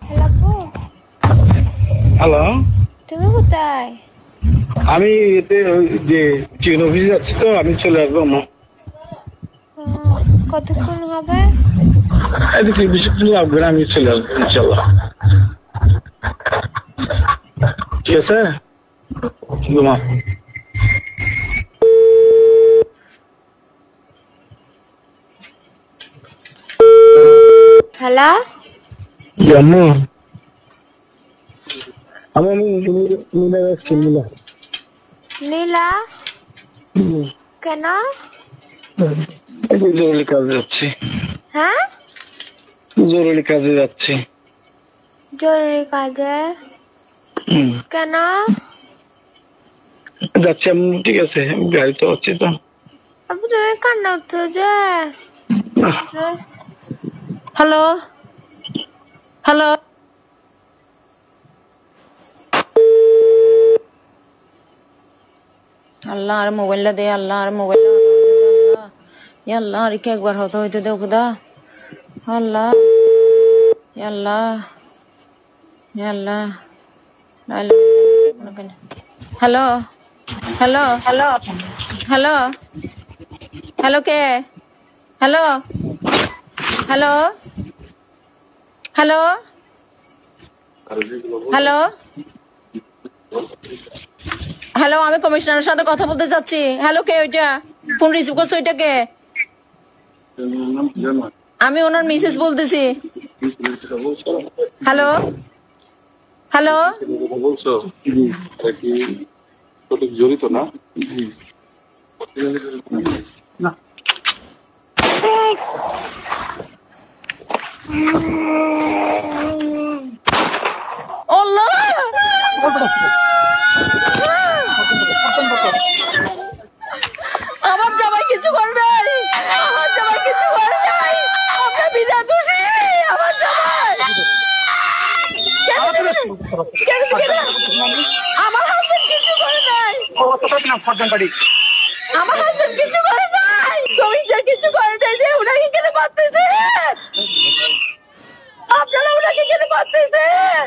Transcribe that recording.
Hello আপু, hello, তুমি কোথায়? আমি এতে ওই যে চিকেন অফিসে যাচ্ছি, তো আমি চলে আসবো। কতক্ষণ হবে? এদিকে বেশিক্ষণ লাগবে না, আমি চলে আসবো ইনশাল্লাহ। ঠিক আছে, ঘুমা। হ্যালো, জানো আমি মিলা যাচ্ছি, মিলা। নীলা, কেন? জরুরি কাজে যাচ্ছি। হ্যাঁ, জরুরি কাজে যাচ্ছি। জরুরি কাজে? কেন? যাচ্ছি আমি, ঠিক আছে, গাড়িতে হচ্ছে তো। আপু তুমি কান্না উঠছো যে? হ্যালো, হ্যালো, আল্লাহ আর মোবাইলটা দে, আল্লাহ আর মোবাইলটা আল্লাহ, ইয়া আল্লাহ আর কি একবার হতো হইতে দেও খুদা, আল্লাহ, ইয়া আল্লাহ, ইয়া আল্লাহ। Hello, hello, hello, hello, hello, কে? Hello, hello, hello, hello, hello, আমি কমিশনারের সাথে কথা বলতে চাচ্ছি। হ্যালো, কে ওইটা? ফোন রিসিভ করছো, ওইটা কে? আমি ওনার মিসেস বলতেছি। হ্যালো, হ্যালো, বলছো কি সঠিক জড়িত না? আল্লাহ, আমার জামাই কিছু করে নাই, আমার জামাই কিছু করে নাই, আমরা বিনা দোষী, আমার জামাই। আমার হাজবেন্ড কিছু করে নাই, আমার হাজবেন্ড কিছু করে নাই, তুমি যে কিছু করে নাই, যে উনাকে কেন মারতেছেন? আপনারা উনাকে কেন মারতেছেন?